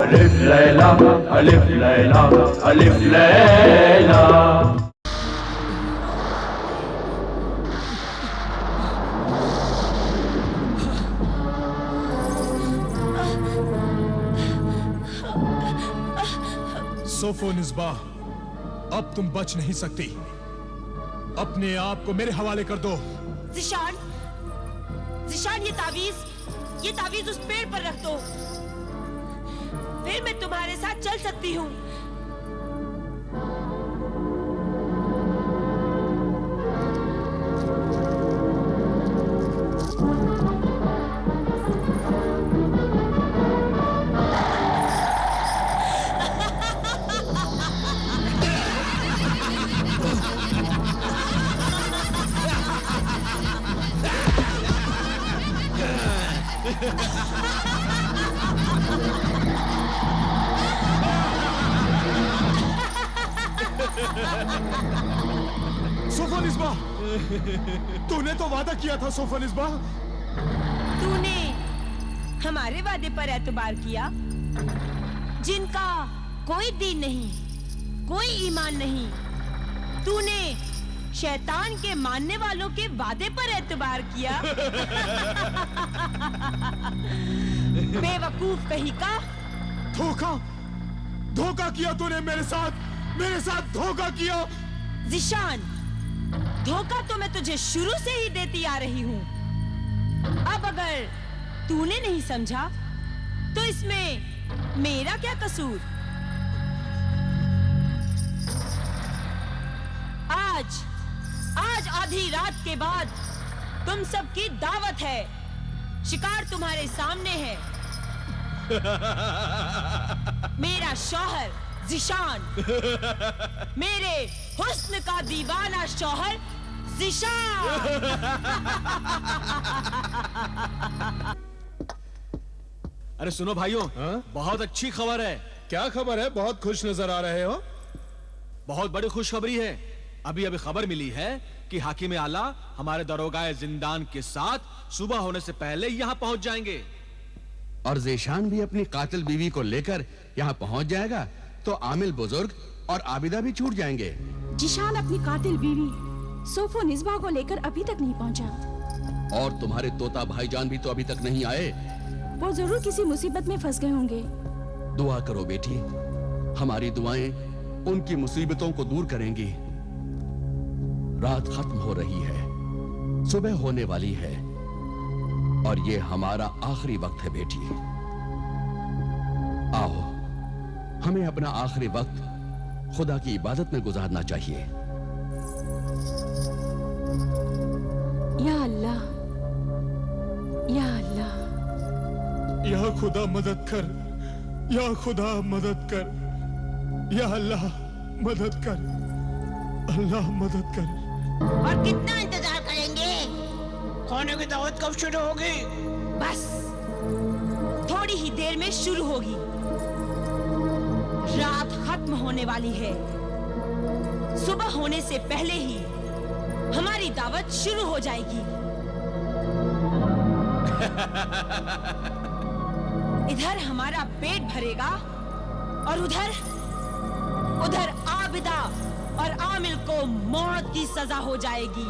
अलिफ लैला अलिफ लैला अलिफ लैला। सोफोनिस्बा, अब तुम बच नहीं सकती। अपने आप को मेरे हवाले कर दो। ज़िशान, ज़िशान, ये तावीज़ उस पेड़ पर रख दो, फिर मैं तुम्हारे साथ चल सकती हूँ। सोफोनिस्बा, तूने तो वादा किया था सोफोनिस्बा। तूने हमारे वादे पर एतबार किया, जिनका कोई दीन नहीं, कोई ईमान नहीं। तूने शैतान के मानने वालों के वादे पर एतबार किया। बेवकूफ कहीं का। धोखा, धोखा किया तूने मेरे साथ धोखा किया। ज़िशान, धोखा तो मैं तुझे शुरू से ही देती आ रही हूँ। अब अगर तूने नहीं समझा तो इसमें मेरा क्या कसूर। आज आधी रात के बाद तुम सबकी दावत है। शिकार तुम्हारे सामने है। मेरा शौहर ज़िशान, मेरे हुस्न का दीवाना शौहर ज़िशान। अरे सुनो भाइयों, बहुत अच्छी खबर है। क्या खबर है? बहुत खुश नजर आ रहे हो। बहुत बड़ी खुशखबरी है। अभी खबर मिली है कि हाकिम आला हमारे दरोगाए जिंदान के साथ सुबह होने से पहले यहाँ पहुंच जाएंगे। और ज़िशान भी अपनी कातिल बीवी को लेकर यहाँ पहुंच जाएगा, तो आमिल बुजुर्ग और आबिदा भी छूट जाएंगे। ज़िशान अपनी कातिल बीवी सोफोनिस्बा को लेकर अभी तक नहीं पहुंचा। और तुम्हारे तोता भाईजान भी तो अभी तक नहीं आए। वो जरूर किसी मुसीबत में फंस गए होंगे। दुआ करो बेटी, हमारी दुआएं उनकी मुसीबतों को दूर करेंगी। रात खत्म हो रही है, सुबह होने वाली है, और ये हमारा आखिरी वक्त है बेटी। आओ, हमें अपना आखिरी वक्त खुदा की इबादत में गुजारना चाहिए। या अल्लाह, या अल्लाह, या खुदा मदद कर, या खुदा मदद कर, या अल्लाह मदद कर, अल्लाह मदद कर। और कितना इंतजार करेंगे? खाने की दावत कब शुरू होगी? बस थोड़ी ही देर में शुरू होगी। रात खत्म होने वाली है। सुबह होने से पहले ही हमारी दावत शुरू हो जाएगी। इधर हमारा पेट भरेगा और उधर आबिदा और आमिल को मौत की सजा हो जाएगी।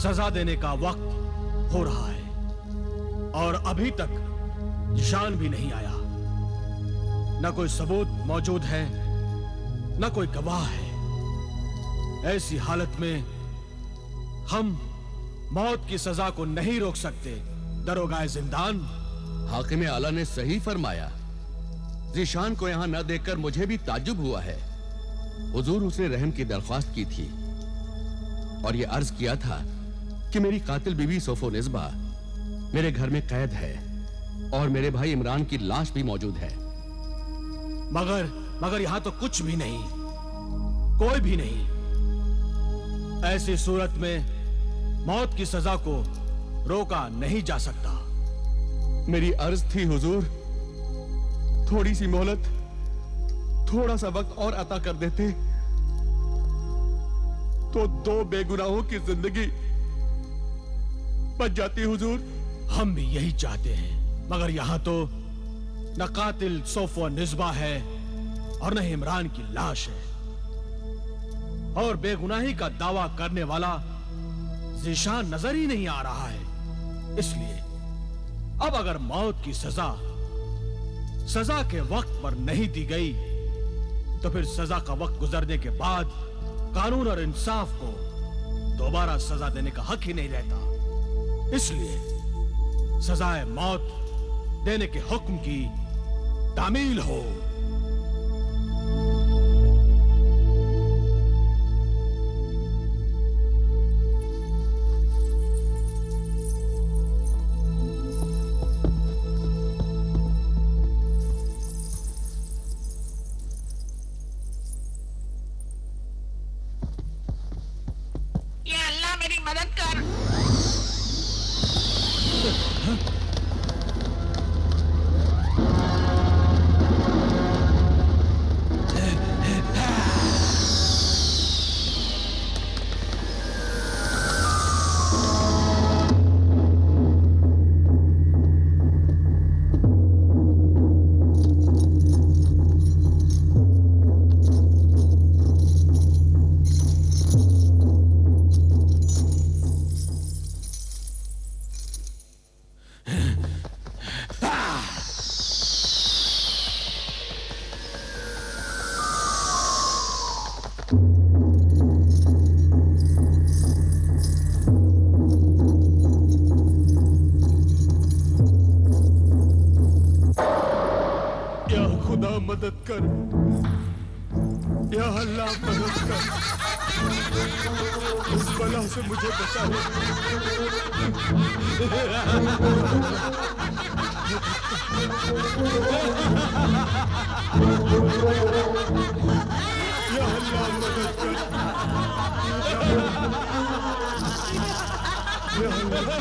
सजा देने का वक्त हो रहा है और अभी तक ज़िशान भी नहीं आया। न कोई सबूत मौजूद है, न कोई गवाह है। ऐसी हालत में हम मौत की सजा को नहीं रोक सकते। दरोगाए जिंदान, हाकिम आला ने सही फरमाया। ज़िशान को यहाँ न देखकर मुझे भी ताज्जुब हुआ है। हुजूर उसने रहम की दरख्वास्त की थी और ये अर्ज किया था कि मेरी कातिल बीवी सोफोनिस्बा मेरे घर में कैद है और मेरे भाई इमरान की लाश भी मौजूद है। मगर यहाँ तो कुछ भी नहीं, कोई भी नहीं। ऐसी सूरत में मौत की सजा को रोका नहीं जा सकता। मेरी अर्ज थी हुजूर, थोड़ी सी मोहलत, थोड़ा सा वक्त और अता कर देते तो दो बेगुनाहों की जिंदगी बच जाती। हुजूर, हम भी यही चाहते हैं। मगर यहां तो न कातिल सोफो निस्बा है और न इमरान की लाश है, और बेगुनाही का दावा करने वाला ज़ीशान नजर ही नहीं आ रहा है। इसलिए अब अगर मौत की सजा के वक्त पर नहीं दी गई तो फिर सजा का वक्त गुजरने के बाद कानून और इंसाफ को दोबारा सजा देने का हक ही नहीं रहता। इसलिए सजाए मौत देने के हुक्म की तामील हो। मदद कर, या अल्लाह मदद कर, इस बला से मुझे बचा ले। या अल्लाह मदद कर, या अल्लाह।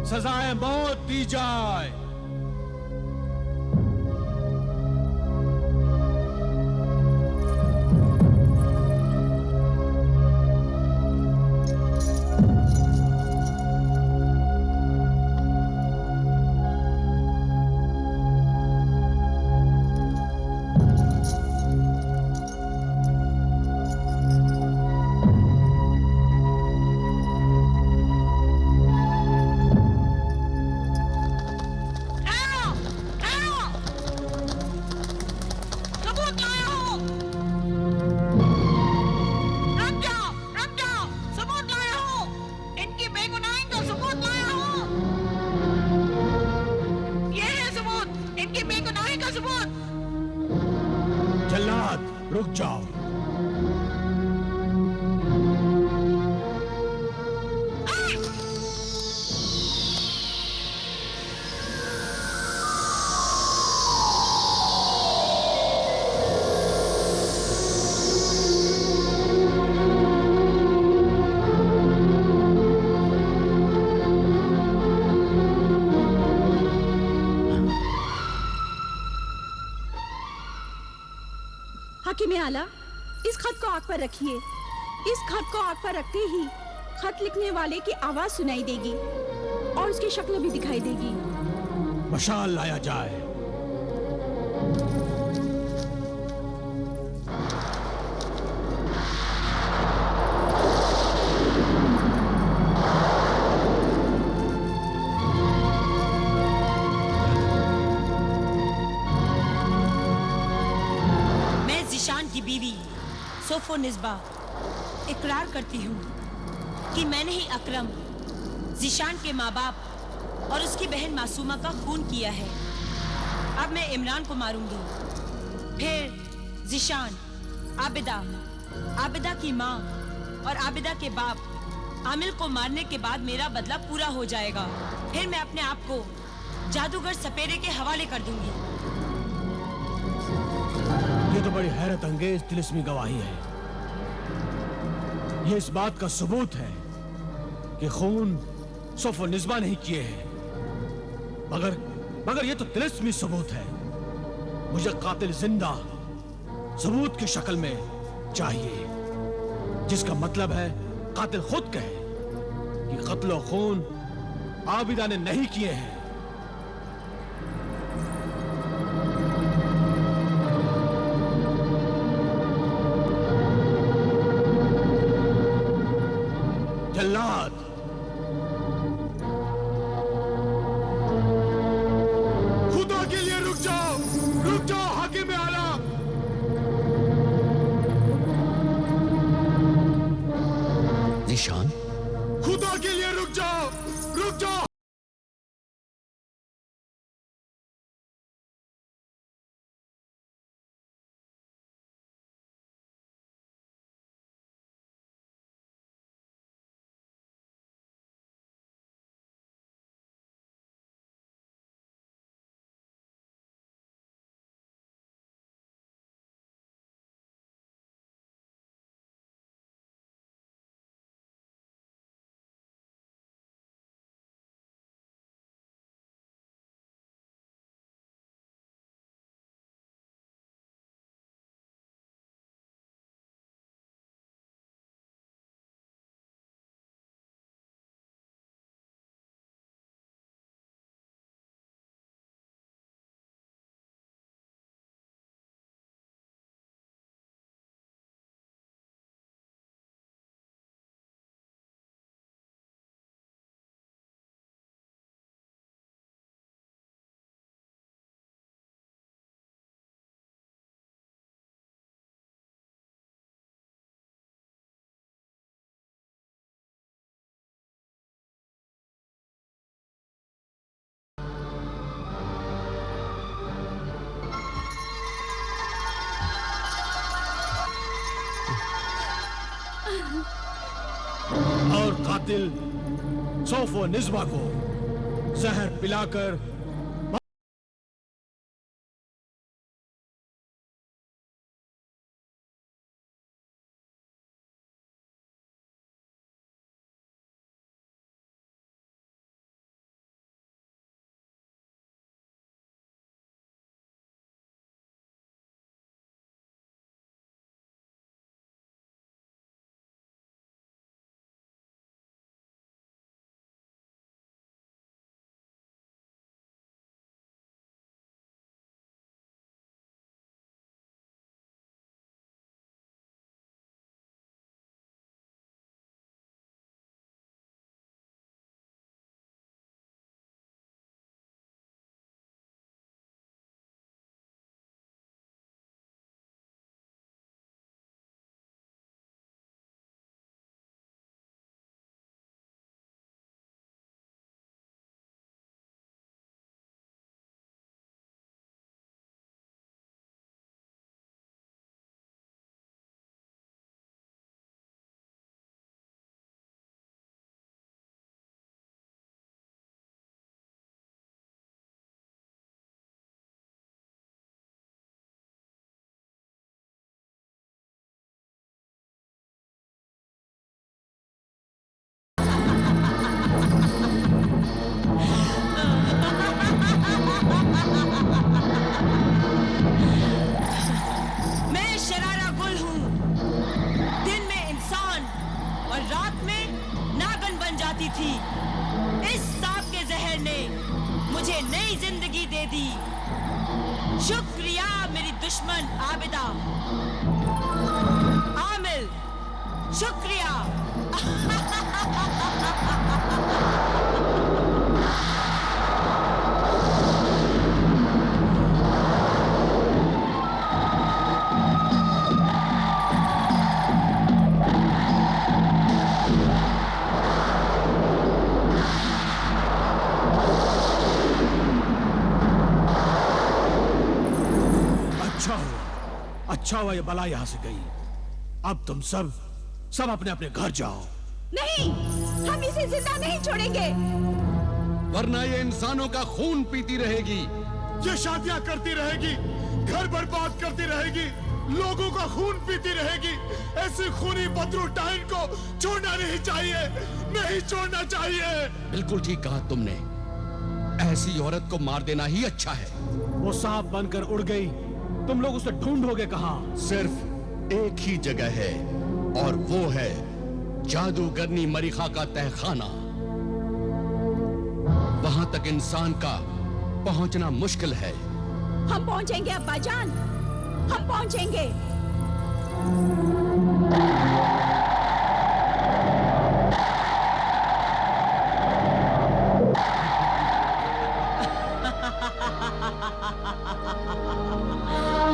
सजाए मौत दी जाए। देखिए आला, इस खत को आग पर रखिए। इस खत को आग पर रखते ही खत लिखने वाले की आवाज सुनाई देगी और उसकी शक्ल भी दिखाई देगी। मशाल लाया जाए। की बीवी सोफो निस्बा इकरार करती हूँ कि मैंने ही अकरम जिशान के माँ बाप और उसकी बहन मासूमा का खून किया है। अब मैं इमरान को मारूंगी, फिर जिशान, आबिदा, आबिदा की माँ और आबिदा के बाप आमिल को मारने के बाद मेरा बदला पूरा हो जाएगा। फिर मैं अपने आप को जादूगर सपेरे के हवाले कर दूंगी। ये तो बड़ी हैरत अंगेज तिलिस्मी गवाही है। ये इस बात का सबूत है कि खून सोफो निस्बा नहीं किए हैं, मगर ये तो तिलिस्मी सबूत है। मुझे कातिल जिंदा सबूत की शक्ल में चाहिए, जिसका मतलब है कातिल खुद कहे कि कत्ल और खून आबिदा ने नहीं किए हैं। जल्लाद, खुदा के लिए रुक जाओ हाकिम आला। निशान, खुदा के लिए रुक जाओ। और कातिल सोफो निस्बा को जहर पिलाकर चाहती थी, इस सांप के जहर ने मुझे नई जिंदगी दे दी। शुक्रिया मेरी दुश्मन आबिदा। आमिल, शुक्रिया। अच्छा हुआ ये बला यहाँ से गई। अब तुम सब अपने अपने घर जाओ। नहीं, हम इसे जिंदा नहीं छोड़ेंगे, वरना ये इंसानों का खून पीती रहेगी। ये शादियां करती रहेगी, घर बर्बाद करती रहेगी, लोगों का खून पीती रहेगी। ऐसी खूनी बदरूटाइन को छोड़ना नहीं चाहिए, नहीं छोड़ना चाहिए। बिल्कुल ठीक कहा तुमने, ऐसी औरत को मार देना ही अच्छा है। वो सांप बनकर उड़ गई, तुम लोग उसे ढूंढोगे कहाँ? सिर्फ एक ही जगह है और वो है जादूगरनी मरीखा का तहखाना। वहां तक इंसान का पहुंचना मुश्किल है। हम पहुंचेंगे अब्बा जान, हम पहुंचेंगे।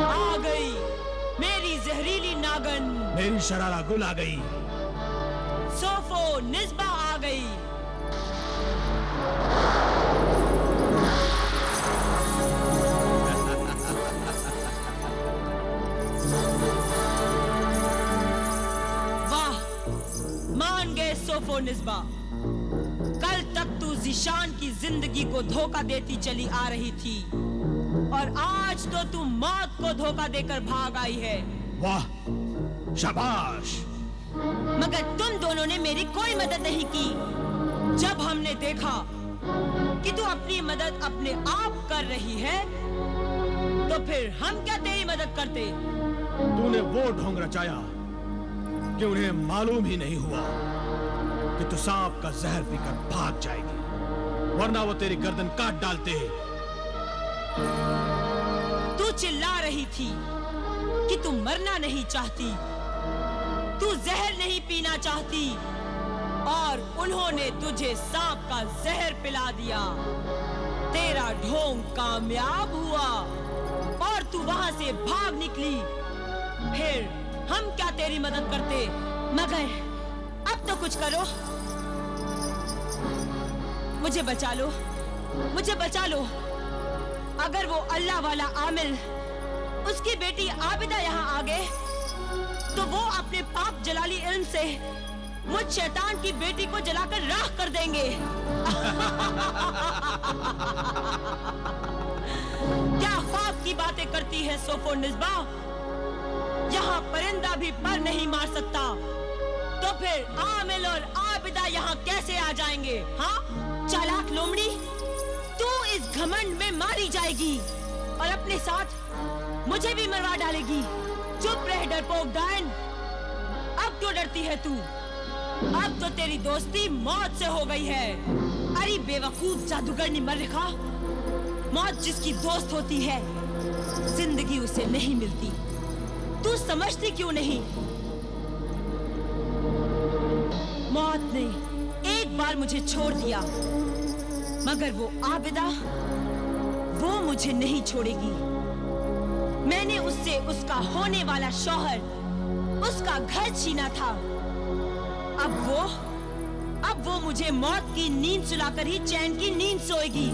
आ गई मेरी जहरीली नागन, मेरी शरारा गुल आ गई, सोफो निस्बा आ गई। वाह, मान गए सोफो निस्बा। कल तक तू ज़ीशान की जिंदगी को धोखा देती चली आ रही थी और आज तो तू मौत को धोखा देकर भाग आई है। वाह, शाबाश। मगर तुम दोनों ने मेरी कोई मदद नहीं की। जब हमने देखा कि तू अपनी मदद अपने आप कर रही है, तो फिर हम क्या तेरी मदद करते? तूने वो ढोंग रचाया कि उन्हें मालूम ही नहीं हुआ कि तू सांप का जहर पीकर भाग जाएगी, वरना वो तेरी गर्दन काट डालते। तू चिल्ला रही थी कि तू मरना नहीं चाहती, तू जहर नहीं पीना चाहती, और उन्होंने तुझे सांप का जहर पिला दिया। तेरा ढोंग कामयाब हुआ और तू वहां से भाग निकली। फिर हम क्या तेरी मदद करते? मगर अब तो कुछ करो, मुझे बचा लो, मुझे बचा लो। अगर वो अल्लाह वाला आमिल, उसकी बेटी आबिदा यहाँ आ गए, तो वो अपने पाप जलाली इल्म से मुझ शैतान की बेटी को जलाकर राख कर देंगे। क्या ख्वाब की बातें करती है सोफो निस्बा? यहाँ परिंदा भी पर नहीं मार सकता, तो फिर आमिल और आबिदा यहाँ कैसे आ जाएंगे? हाँ, चालाक लोमड़ी, तू इस घमंड में मारी जाएगी और अपने साथ मुझे भी मरवा डालेगी। चुप रह डरपोक डायन, अब क्यों डरती है तू? अब तो तेरी दोस्ती मौत से हो गई है। अरे बेवकूफ जादूगरनी मरीखा, मौत जिसकी दोस्त होती है, जिंदगी उसे नहीं मिलती। तू समझती क्यों नहीं? मौत ने एक बार मुझे छोड़ दिया, मगर वो आबिदा, वो मुझे नहीं छोड़ेगी। मैंने उससे उसका होने वाला शौहर, उसका घर छीना था। अब वो मुझे मौत की नींद सुलाकर ही चैन की नींद सोएगी।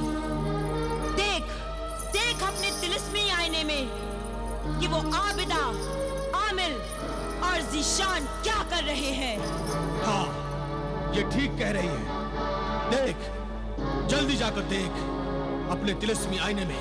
देख, देख अपने तिलिस्मी आईने में कि वो आबिदा, आमिल और ज़ीशान क्या कर रहे हैं। हाँ, ये ठीक कह रही है। देख, जल्दी जाकर देख अपने तिलिस्मी आईने में।